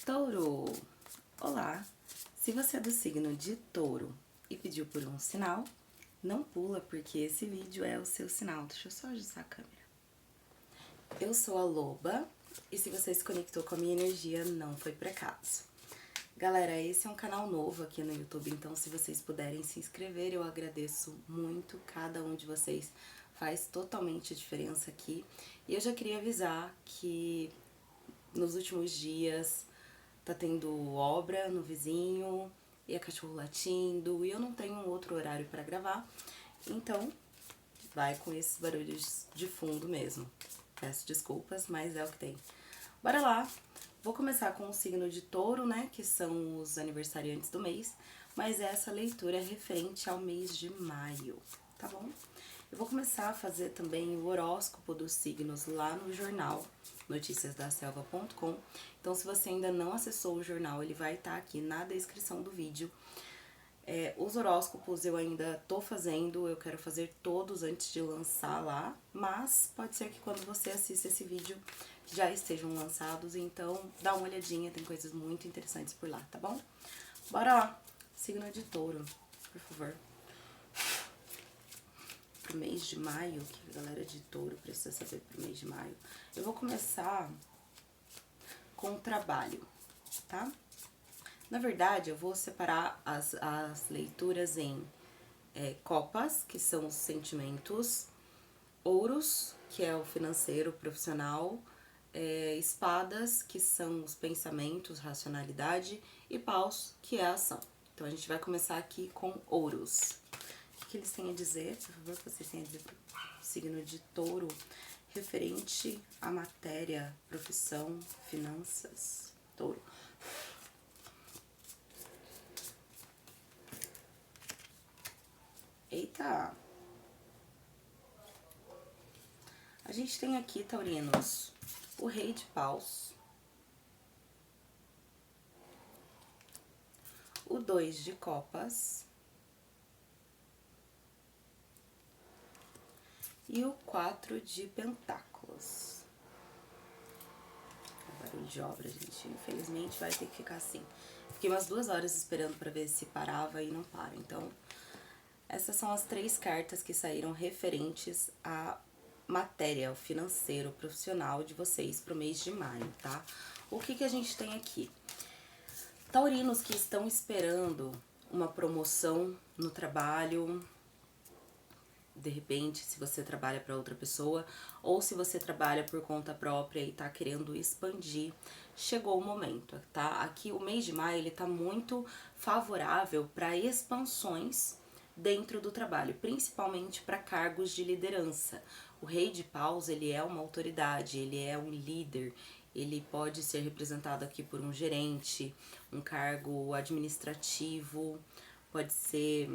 Touro! Olá! Se você é do signo de Touro e pediu por um sinal, não pula porque esse vídeo é o seu sinal. Deixa eu só ajustar a câmera. Eu sou a Loba e se você se conectou com a minha energia, não foi por acaso. Galera, esse é um canal novo aqui no YouTube, então se vocês puderem se inscrever, eu agradeço muito. Cada um de vocês faz totalmente a diferença aqui. E eu já queria avisar que nos últimos dias tá tendo obra no vizinho e a cachorro latindo e eu não tenho um outro horário pra gravar, então vai com esses barulhos de fundo mesmo. Peço desculpas, mas é o que tem. Bora lá! Vou começar com o signo de Touro, né, que são os aniversariantes do mês, mas essa leitura é referente ao mês de maio, tá bom? Eu vou começar a fazer também o horóscopo dos signos lá no jornal noticiasdaselva.com. Então, se você ainda não acessou o jornal, ele vai estar aqui na descrição do vídeo. Os horóscopos eu ainda tô fazendo, eu quero fazer todos antes de lançar lá, mas pode ser que quando você assista esse vídeo já estejam lançados, então dá uma olhadinha, tem coisas muito interessantes por lá, tá bom? Bora lá! Signo de Touro, por favor. Pro mês de maio, que a galera de Touro precisa saber pro mês de maio. Eu vou começar com o trabalho, tá? Na verdade, eu vou separar as leituras em copas, que são os sentimentos, ouros, que é o financeiro, profissional, espadas, que são os pensamentos, racionalidade, e paus, que é a ação. Então, a gente vai começar aqui com ouros. O que eles têm a dizer, por favor, que vocês têm a dizer pro signo de Touro, referente à matéria, profissão, finanças, Touro. Eita! A gente tem aqui, taurinos, o rei de paus, o 2 de copas e o 4 de pentáculos. Barulho de obra, gente. Infelizmente vai ter que ficar assim. Fiquei umas 2 horas esperando pra ver se parava e não para. Então, essas são as 3 cartas que saíram referentes à matéria, ao financeiro, profissional de vocês pro mês de maio, tá? O que a gente tem aqui? Taurinos que estão esperando uma promoção no trabalho, de repente, se você trabalha para outra pessoa, ou se você trabalha por conta própria e tá querendo expandir, chegou o momento, tá? Aqui o mês de maio, ele tá muito favorável para expansões dentro do trabalho, principalmente para cargos de liderança. O rei de paus, ele é uma autoridade, ele é um líder, ele pode ser representado aqui por um gerente, um cargo administrativo, pode ser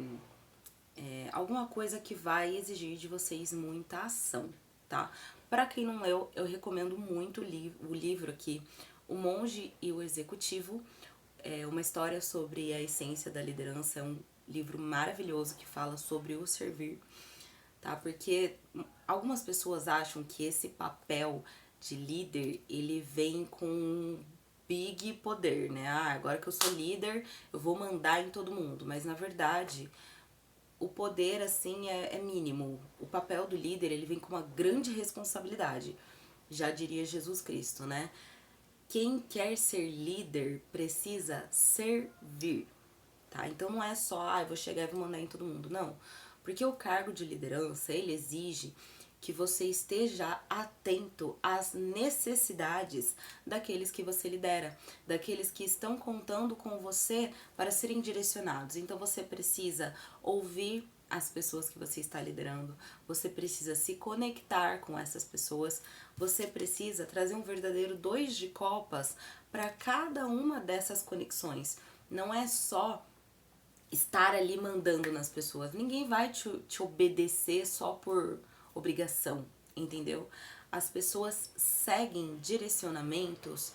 alguma coisa que vai exigir de vocês muita ação, tá? Para quem não leu, eu recomendo muito o livro aqui, O Monge e o Executivo, uma história sobre a essência da liderança, é um livro maravilhoso que fala sobre o servir, tá? Porque algumas pessoas acham que esse papel de líder, ele vem com big poder, né? Ah, agora que eu sou líder, eu vou mandar em todo mundo, mas na verdade o poder, assim, é mínimo. O papel do líder, ele vem com uma grande responsabilidade. Já diria Jesus Cristo, né? Quem quer ser líder precisa servir, tá? Então não é só, eu vou chegar e vou mandar em todo mundo, não. Porque o cargo de liderança, ele exige que você esteja atento às necessidades daqueles que você lidera, daqueles que estão contando com você para serem direcionados. Então você precisa ouvir as pessoas que você está liderando, você precisa se conectar com essas pessoas, você precisa trazer um verdadeiro 2 de copas para cada uma dessas conexões. Não é só estar ali mandando nas pessoas, ninguém vai te obedecer só por obrigação, entendeu? As pessoas seguem direcionamentos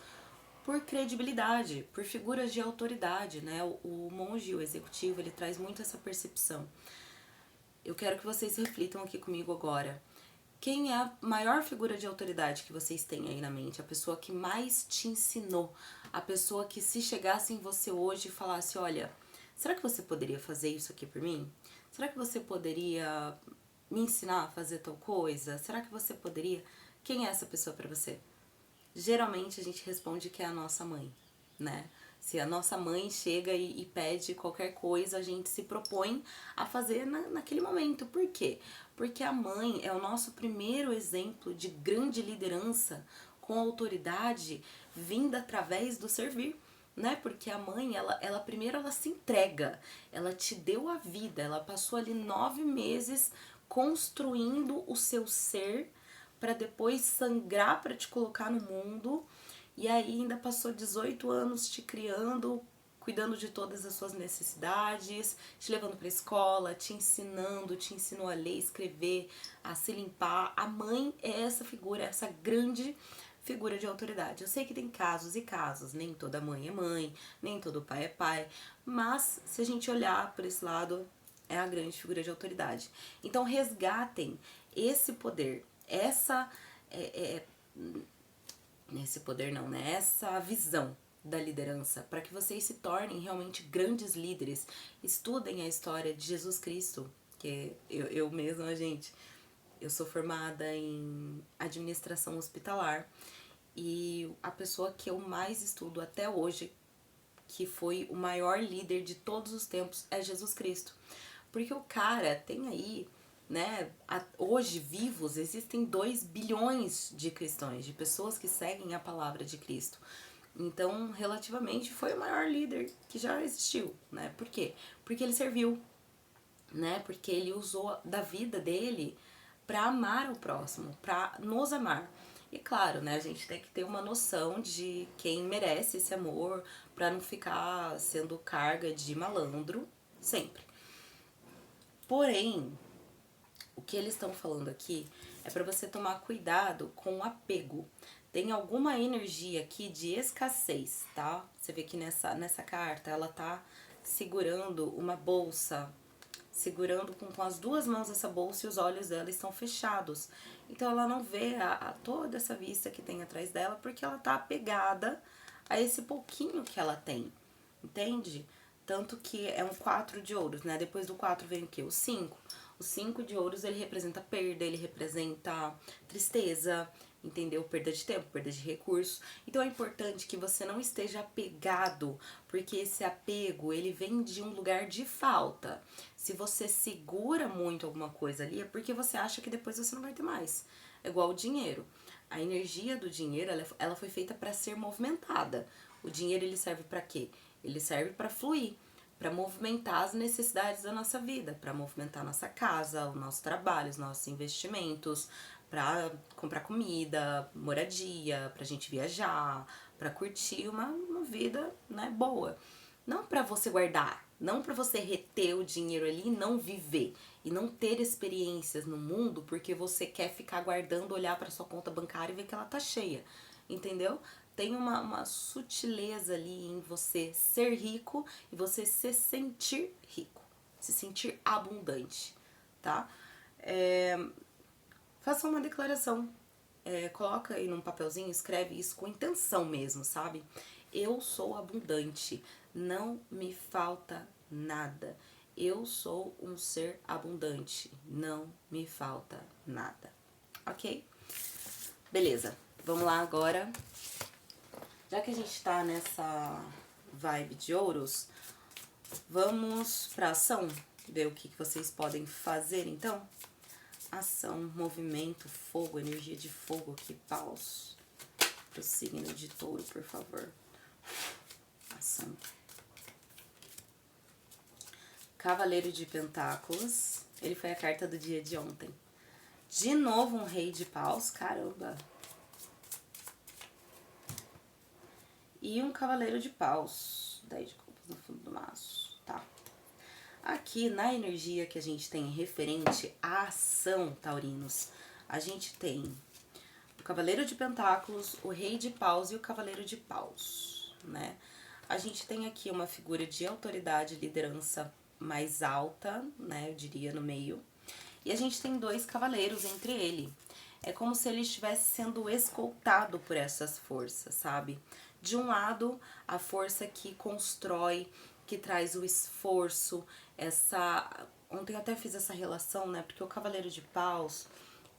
por credibilidade, por figuras de autoridade, né? O monge, o executivo, ele traz muito essa percepção. Eu quero que vocês reflitam aqui comigo agora. Quem é a maior figura de autoridade que vocês têm aí na mente? A pessoa que mais te ensinou. A pessoa que se chegasse em você hoje e falasse, olha, será que você poderia fazer isso aqui por mim? Será que você poderia me ensinar a fazer tal coisa? Será que você poderia? Quem é essa pessoa pra você? Geralmente a gente responde que é a nossa mãe, né? Se a nossa mãe chega e pede qualquer coisa, a gente se propõe a fazer naquele momento. Por quê? Porque a mãe é o nosso primeiro exemplo de grande liderança com autoridade vinda através do servir, né? Porque a mãe, ela primeiro ela se entrega, ela te deu a vida, ela passou ali 9 meses construindo o seu ser para depois sangrar para te colocar no mundo. E aí ainda passou 18 anos te criando, cuidando de todas as suas necessidades, te levando para a escola, te ensinando, te ensinou a ler, escrever, a se limpar. A mãe é essa figura, essa grande figura de autoridade. Eu sei que tem casos e casos, nem toda mãe, nem todo pai é pai, mas se a gente olhar por esse lado, é a grande figura de autoridade. Então resgatem esse poder, esse poder não, né? Essa visão da liderança, para que vocês se tornem realmente grandes líderes. Estudem a história de Jesus Cristo, que eu mesma, gente, eu sou formada em administração hospitalar e a pessoa que eu mais estudo até hoje, que foi o maior líder de todos os tempos, é Jesus Cristo. Porque o cara tem aí, né, hoje vivos existem 2 bilhões de cristãos, de pessoas que seguem a palavra de Cristo. Então, relativamente, foi o maior líder que já existiu, né? Por quê? Porque ele serviu, né? Porque ele usou da vida dele para amar o próximo, para nos amar. E claro, né, a gente tem que ter uma noção de quem merece esse amor, para não ficar sendo carga de malandro sempre. Porém, o que eles estão falando aqui é para você tomar cuidado com o apego. Tem alguma energia aqui de escassez, tá? Você vê que nessa carta ela tá segurando uma bolsa, segurando com as 2 mãos essa bolsa e os olhos dela estão fechados. Então ela não vê toda essa vista que tem atrás dela porque ela tá apegada a esse pouquinho que ela tem, entende? Tanto que é um 4 de ouros, né? Depois do 4 vem o quê? O 5. O 5 de ouros, ele representa perda, ele representa tristeza, entendeu? Perda de tempo, perda de recursos. Então é importante que você não esteja apegado, porque esse apego, ele vem de um lugar de falta. Se você segura muito alguma coisa ali, é porque você acha que depois você não vai ter mais. É igual o dinheiro. A energia do dinheiro, ela foi feita para ser movimentada. O dinheiro, ele serve para quê? Ele serve para fluir, para movimentar as necessidades da nossa vida, para movimentar a nossa casa, o nosso trabalho, os nossos investimentos, para comprar comida, moradia, pra gente viajar, para curtir uma vida, né, boa. Não para você guardar, não para você reter o dinheiro ali e não viver e não ter experiências no mundo porque você quer ficar guardando, olhar para sua conta bancária e ver que ela tá cheia, entendeu? Tem uma sutileza ali em você ser rico e você se sentir rico, se sentir abundante, tá? Faça uma declaração, coloca aí num papelzinho, escreve isso com intenção mesmo, sabe? Eu sou abundante, não me falta nada. Eu sou um ser abundante, não me falta nada. Ok? Beleza, vamos lá agora. Já que a gente tá nessa vibe de ouros, vamos pra ação? Ver o que vocês podem fazer então? Ação, movimento, fogo, energia de fogo aqui, paus. Pro signo de touro, por favor. Ação. Cavaleiro de Pentáculos. Ele foi a carta do dia de ontem. De novo um rei de paus, caramba. E um cavaleiro de paus. 10 de copas no fundo do maço, tá? Aqui na energia que a gente tem referente à ação, taurinos, a gente tem o cavaleiro de pentáculos, o rei de paus e o cavaleiro de paus, né? A gente tem aqui uma figura de autoridade, liderança mais alta, né, eu diria, no meio. E a gente tem 2 cavaleiros entre ele. é como se ele estivesse sendo escoltado por essas forças, sabe? De um lado, a força que constrói, que traz o esforço, essa... Ontem eu até fiz essa relação, né? Porque o Cavaleiro de Paus,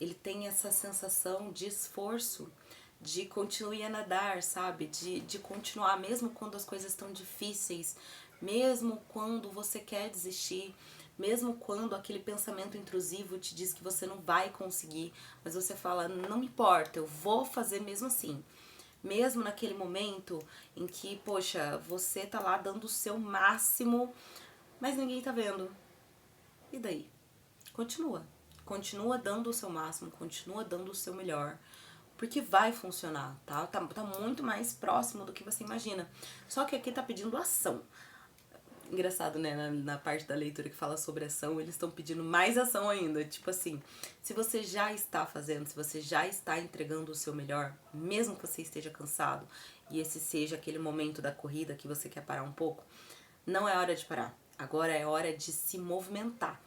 ele tem essa sensação de esforço, de continuar a nadar, sabe? De continuar, mesmo quando as coisas estão difíceis, mesmo quando você quer desistir, mesmo quando aquele pensamento intrusivo te diz que você não vai conseguir, mas você fala, não me importa, eu vou fazer mesmo assim. Mesmo naquele momento em que, poxa, você tá lá dando o seu máximo, mas ninguém tá vendo. E daí? Continua. Continua dando o seu máximo, continua dando o seu melhor. Porque vai funcionar, tá? Tá muito mais próximo do que você imagina. Só que aqui tá pedindo ação. Engraçado, né? Na parte da leitura que fala sobre ação, eles estão pedindo mais ação ainda. Tipo assim, se você já está fazendo, se você já está entregando o seu melhor, mesmo que você esteja cansado, e esse seja aquele momento da corrida que você quer parar um pouco, não é hora de parar. Agora é hora de se movimentar.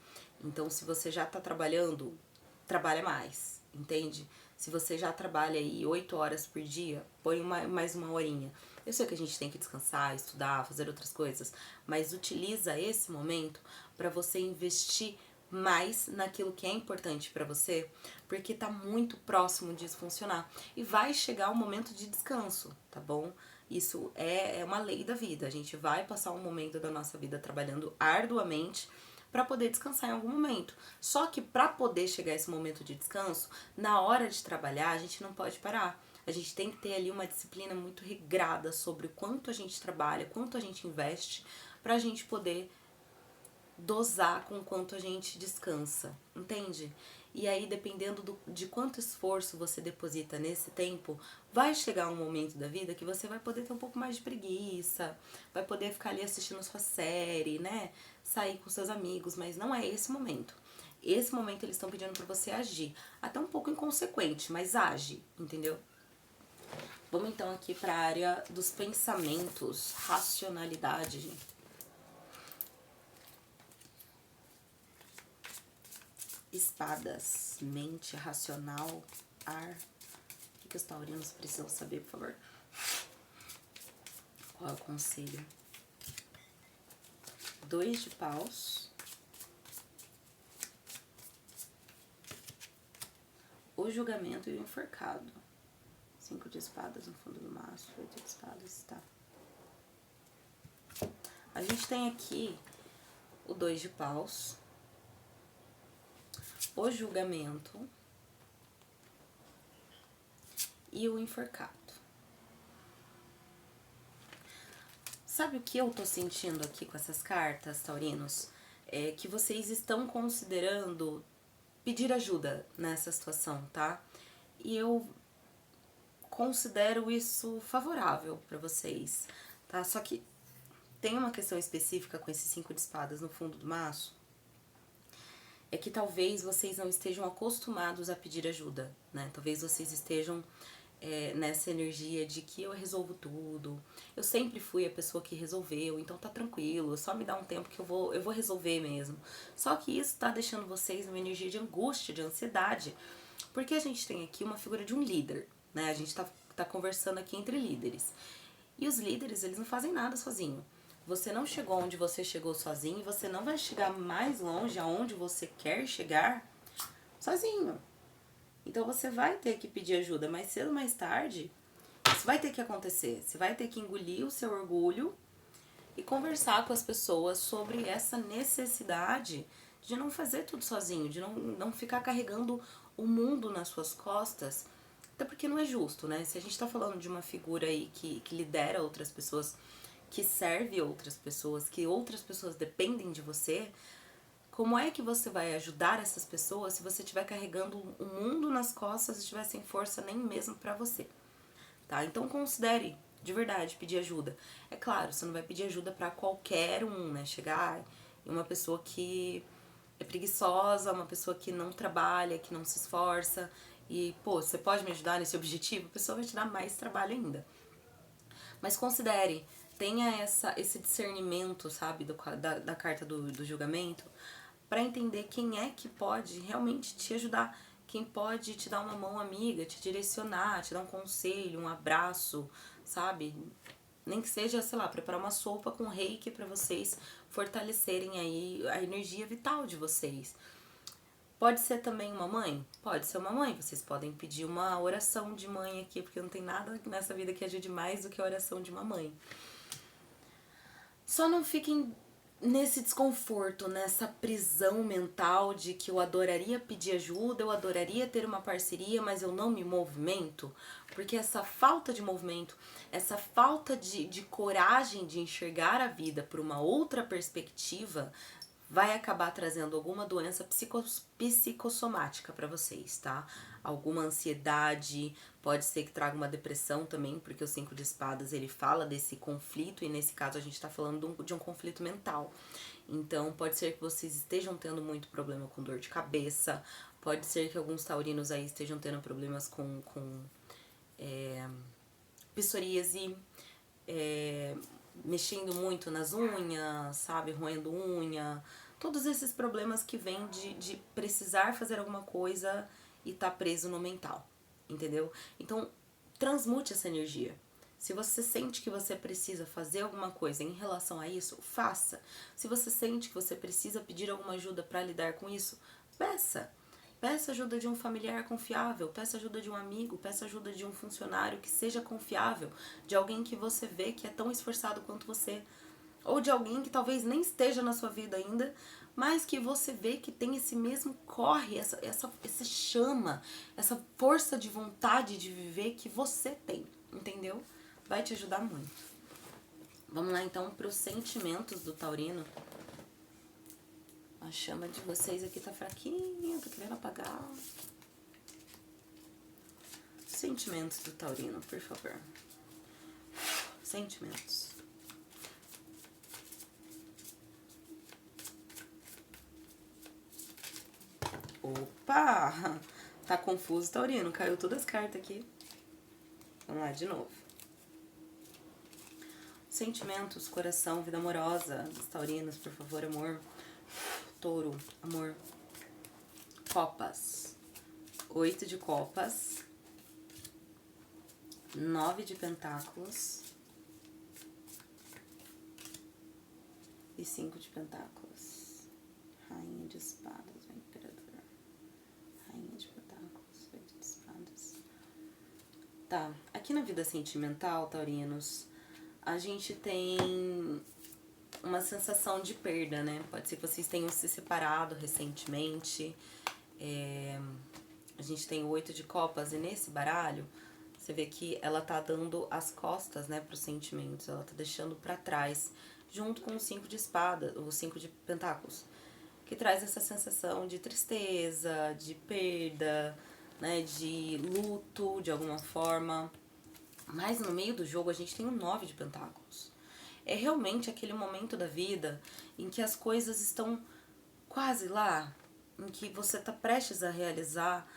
Então, se você já está trabalhando, trabalha mais, entende? Se você já trabalha aí 8 horas por dia, põe mais uma horinha. Eu sei que a gente tem que descansar, estudar, fazer outras coisas, mas utiliza esse momento para você investir mais naquilo que é importante para você, porque tá muito próximo disso funcionar. E vai chegar o momento de descanso, tá bom? Isso é uma lei da vida. A gente vai passar um momento da nossa vida trabalhando arduamente para poder descansar em algum momento. Só que para poder chegar a esse momento de descanso, na hora de trabalhar, a gente não pode parar. A gente tem que ter ali uma disciplina muito regrada sobre o quanto a gente trabalha, quanto a gente investe, para a gente poder dosar com o quanto a gente descansa, entende? E aí, dependendo de quanto esforço você deposita nesse tempo, vai chegar um momento da vida que você vai poder ter um pouco mais de preguiça, vai poder ficar ali assistindo sua série, né? Sair com seus amigos, mas não é esse momento. Esse momento eles estão pedindo pra você agir. Até um pouco inconsequente, mas age, entendeu? Vamos então aqui pra área dos pensamentos, racionalidade. Espadas, mente, racional, ar. O que os taurinos precisam saber, por favor? Qual é o conselho? 2 de paus. O julgamento e o enforcado. 5 de espadas no fundo do maço, 8 de espadas, tá. A gente tem aqui o 2 de paus, o julgamento e o enforcado. Sabe o que eu tô sentindo aqui com essas cartas, taurinos? É que vocês estão considerando pedir ajuda nessa situação, tá? E eu considero isso favorável pra vocês, tá? Só que tem uma questão específica com esses 5 de espadas no fundo do maço, é que talvez vocês não estejam acostumados a pedir ajuda, né? Talvez vocês estejam nessa energia de que eu resolvo tudo, eu sempre fui a pessoa que resolveu, então tá tranquilo, só me dá um tempo que eu vou resolver mesmo. Só que isso tá deixando vocês numa energia de angústia, de ansiedade, porque a gente tem aqui uma figura de um líder, né? A gente tá conversando aqui entre líderes. E os líderes, eles não fazem nada sozinho. Você não chegou onde você chegou sozinho e você não vai chegar mais longe aonde você quer chegar sozinho. Então você vai ter que pedir ajuda mais cedo ou mais tarde. Isso vai ter que acontecer. Você vai ter que engolir o seu orgulho e conversar com as pessoas sobre essa necessidade de não fazer tudo sozinho, de não ficar carregando o mundo nas suas costas. Até porque não é justo, né? Se a gente tá falando de uma figura aí que lidera outras pessoas, que serve outras pessoas, que outras pessoas dependem de você, como é que você vai ajudar essas pessoas se você estiver carregando o mundo nas costas e estiver sem força nem mesmo pra você, tá? Então considere, de verdade, pedir ajuda. É claro, você não vai pedir ajuda pra qualquer um, né? Chegar em uma pessoa que é preguiçosa, uma pessoa que não trabalha, que não se esforça e, pô, você pode me ajudar nesse objetivo? A pessoa vai te dar mais trabalho ainda. Mas considere, tenha esse discernimento, sabe, da carta do julgamento, para entender quem é que pode realmente te ajudar, quem pode te dar uma mão amiga, te direcionar, te dar um conselho, um abraço, sabe? Nem que seja, sei lá, preparar uma sopa com reiki para vocês fortalecerem aí a energia vital de vocês. Pode ser também uma mãe? Pode ser uma mãe. Vocês podem pedir uma oração de mãe aqui, porque não tem nada nessa vida que ajude mais do que a oração de uma mãe. Só não fiquem nesse desconforto, nessa prisão mental de que eu adoraria pedir ajuda, eu adoraria ter uma parceria, mas eu não me movimento, porque essa falta de movimento, essa falta de coragem de enxergar a vida por uma outra perspectiva vai acabar trazendo alguma doença psicossomática para vocês, tá? Alguma ansiedade, pode ser que traga uma depressão também, porque o 5 de espadas ele fala desse conflito e nesse caso a gente tá falando de um conflito mental. Então pode ser que vocês estejam tendo muito problema com dor de cabeça, pode ser que alguns taurinos aí estejam tendo problemas com psoríase, mexendo muito nas unhas, sabe, roendo unha, todos esses problemas que vêm de precisar fazer alguma coisa e tá preso no mental, entendeu? Então, transmute essa energia. Se você sente que você precisa fazer alguma coisa em relação a isso, faça. Se você sente que você precisa pedir alguma ajuda para lidar com isso, peça. Peça ajuda de um familiar confiável, peça ajuda de um amigo, peça ajuda de um funcionário que seja confiável, de alguém que você vê que é tão esforçado quanto você, ou de alguém que talvez nem esteja na sua vida ainda, mas que você vê que tem esse mesmo corre, essa chama, essa força de vontade de viver que você tem, entendeu? Vai te ajudar muito. Vamos lá então para os sentimentos do taurino. A chama de vocês aqui tá fraquinha, tô querendo apagar. Sentimentos do taurino, por favor. Sentimentos. Opa! Tá confuso, taurino. Caiu todas as cartas aqui. Vamos lá, de novo. Sentimentos, coração, vida amorosa dos taurinos, por favor, amor. Touro, amor. Copas. 8 de copas. 9 de pentáculos. E 5 de pentáculos. Rainha de espadas, o imperador. Rainha de pentáculos, 8 de espadas. Tá, aqui na vida sentimental, taurinos, a gente tem uma sensação de perda, né? Pode ser que vocês tenham se separado recentemente. A gente tem o 8 de copas e nesse baralho você vê que ela tá dando as costas, né, pros sentimentos. Ela tá deixando pra trás, junto com o 5 de espada, o 5 de pentáculos, que traz essa sensação de tristeza, de perda, né, de luto de alguma forma. Mas no meio do jogo a gente tem o 9 de pentáculos. É realmente aquele momento da vida em que as coisas estão quase lá, em que você tá prestes a realizar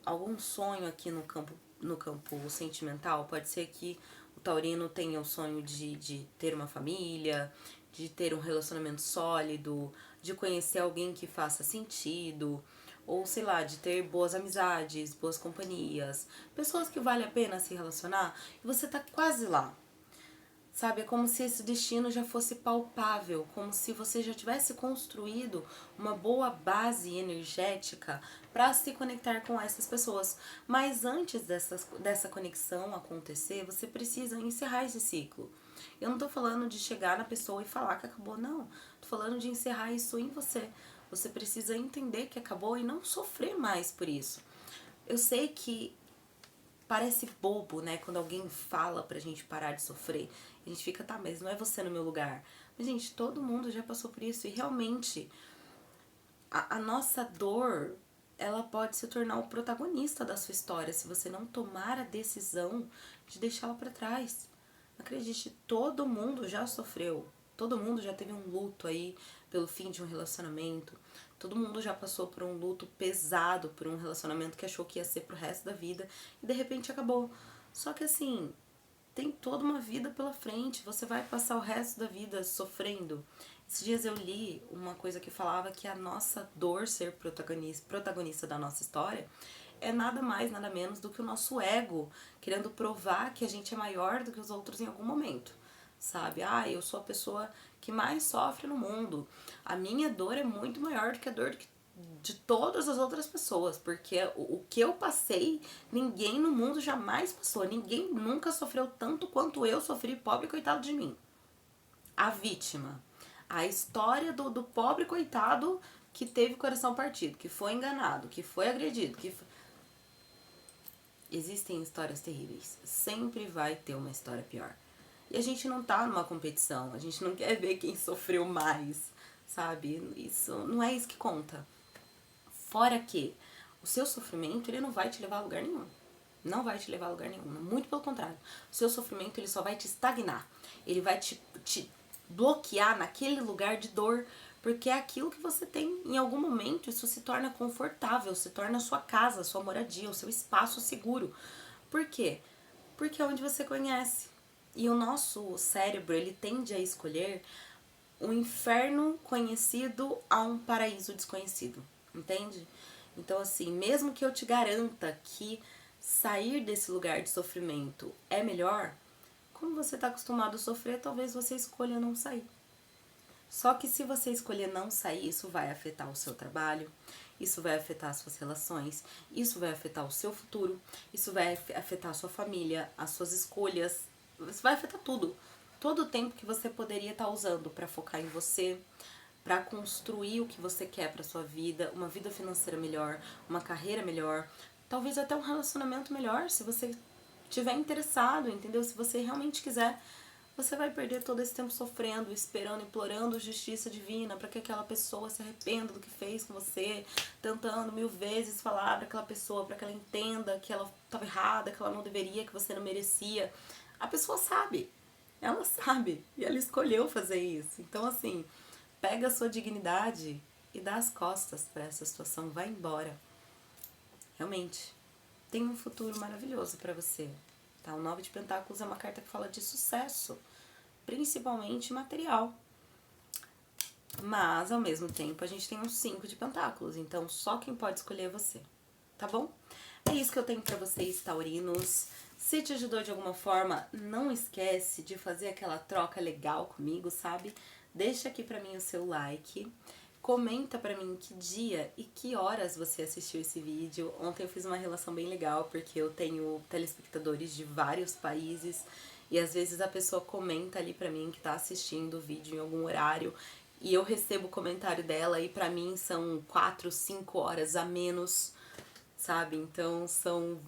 algum sonho aqui no campo sentimental. Pode ser que o taurino tenha o sonho de ter uma família, de ter um relacionamento sólido, de conhecer alguém que faça sentido, ou sei lá, de ter boas amizades, boas companhias, pessoas que vale a pena se relacionar, e você tá quase lá. Sabe, é como se esse destino já fosse palpável, como se você já tivesse construído uma boa base energética para se conectar com essas pessoas. Mas antes dessa conexão acontecer, você precisa encerrar esse ciclo. Eu não tô falando de chegar na pessoa e falar que acabou, não. Tô falando de encerrar isso em você. Você precisa entender que acabou e não sofrer mais por isso. Eu sei que parece bobo, né? Quando alguém fala pra gente parar de sofrer. A gente fica, tá, mas não é você no meu lugar. Mas, gente, todo mundo já passou por isso. E realmente, a nossa dor, ela pode se tornar o protagonista da sua história se você não tomar a decisão de deixá-la pra trás. Acredite, todo mundo já sofreu. Todo mundo já teve um luto aí pelo fim de um relacionamento. Todo mundo já passou por um luto pesado, por um relacionamento que achou que ia ser pro resto da vida e de repente acabou. Só que assim, tem toda uma vida pela frente, você vai passar o resto da vida sofrendo. Esses dias eu li uma coisa que falava que a nossa dor ser protagonista da nossa história é nada mais, nada menos do que o nosso ego querendo provar que a gente é maior do que os outros em algum momento, sabe? Ah, eu sou a pessoa que mais sofre no mundo. A minha dor é muito maior do que a dor de todas as outras pessoas, porque o que eu passei, ninguém no mundo jamais passou. Ninguém nunca sofreu tanto quanto eu sofri, pobre coitado de mim. A vítima. A história do pobre coitado que teve o coração partido, que foi enganado, que foi agredido, Existem histórias terríveis. Sempre vai ter uma história pior. E a gente não tá numa competição, a gente não quer ver quem sofreu mais, sabe? Isso não é isso que conta. Fora que o seu sofrimento, ele não vai te levar a lugar nenhum. Não vai te levar a lugar nenhum. Muito pelo contrário. O seu sofrimento, ele só vai te estagnar. Ele vai te bloquear naquele lugar de dor. Porque é aquilo que você tem. Em algum momento, isso se torna confortável. Se torna a sua casa, a sua moradia, o seu espaço seguro. Por quê? Porque é onde você conhece. E o nosso cérebro, ele tende a escolher um inferno conhecido a um paraíso desconhecido, entende? Então, assim, mesmo que eu te garanta que sair desse lugar de sofrimento é melhor, como você está acostumado a sofrer, talvez você escolha não sair. Só que se você escolher não sair, isso vai afetar o seu trabalho, isso vai afetar as suas relações, isso vai afetar o seu futuro, isso vai afetar a sua família, as suas escolhas, isso vai afetar tudo. Todo o tempo que você poderia estar usando para focar em você, para construir o que você quer para sua vida, uma vida financeira melhor, uma carreira melhor, talvez até um relacionamento melhor, se você estiver interessado, entendeu? Se você realmente quiser, você vai perder todo esse tempo sofrendo, esperando, implorando justiça divina para que aquela pessoa se arrependa do que fez com você, tentando 1000 vezes falar para aquela pessoa, para que ela entenda que ela estava errada, que ela não deveria, que você não merecia. A pessoa sabe, ela sabe, e ela escolheu fazer isso. Então, assim, pega a sua dignidade e dá as costas para essa situação, vai embora. Realmente, tem um futuro maravilhoso para você. Tá? O 9 de Pentáculos é uma carta que fala de sucesso, principalmente material. Mas, ao mesmo tempo, a gente tem um 5 de Pentáculos, então só quem pode escolher é você, tá bom? É isso que eu tenho pra vocês, taurinos. Se te ajudou de alguma forma, não esquece de fazer aquela troca legal comigo, sabe? Deixa aqui pra mim o seu like. Comenta pra mim que dia e que horas você assistiu esse vídeo. Ontem eu fiz uma relação bem legal, porque eu tenho telespectadores de vários países. E às vezes a pessoa comenta ali pra mim que tá assistindo o vídeo em algum horário. E eu recebo o comentário dela e pra mim são 4, 5 horas a menos, sabe? Então são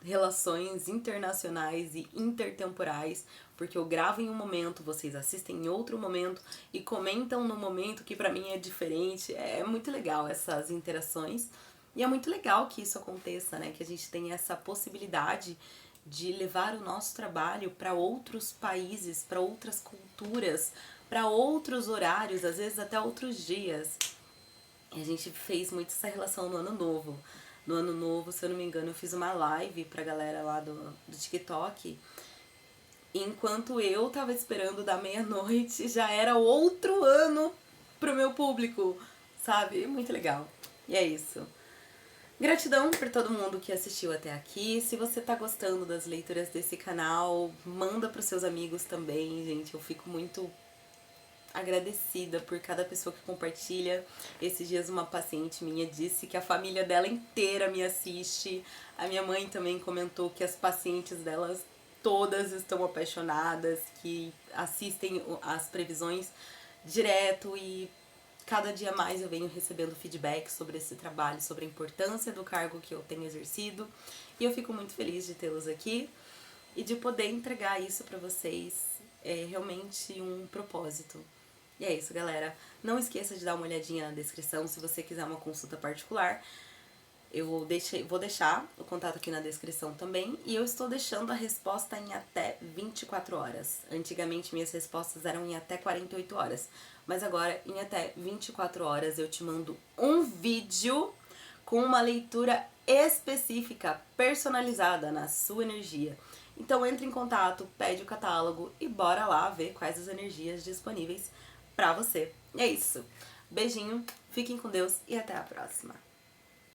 relações internacionais e intertemporais, porque eu gravo em um momento, vocês assistem em outro momento e comentam no momento que pra mim é diferente. É muito legal essas interações e é muito legal que isso aconteça, né? Que a gente tenha essa possibilidade de levar o nosso trabalho para outros países, para outras culturas, para outros horários, às vezes até outros dias. E a gente fez muito essa relação no Ano Novo. No Ano Novo, se eu não me engano, eu fiz uma live pra galera lá do TikTok. Enquanto eu tava esperando da meia-noite, já era outro ano pro meu público, sabe? Muito legal. E é isso. Gratidão por todo mundo que assistiu até aqui. Se você tá gostando das leituras desse canal, manda pros seus amigos também, gente. Eu fico muito agradecida por cada pessoa que compartilha. Esses dias uma paciente minha disse que a família dela inteira me assiste. A minha mãe também comentou que as pacientes delas todas estão apaixonadas, que assistem as previsões direto e cada dia mais eu venho recebendo feedback sobre esse trabalho, sobre a importância do cargo que eu tenho exercido. E eu fico muito feliz de tê-los aqui e de poder entregar isso pra vocês. É realmente um propósito. E é isso, galera. Não esqueça de dar uma olhadinha na descrição se você quiser uma consulta particular. Eu vou deixar o contato aqui na descrição também. E eu estou deixando a resposta em até 24 horas. Antigamente minhas respostas eram em até 48 horas. Mas agora, em até 24 horas, eu te mando um vídeo com uma leitura específica, personalizada na sua energia. Então entre em contato, pede o catálogo e bora lá ver quais as energias disponíveis pra você. E é isso. Beijinho, fiquem com Deus e até a próxima.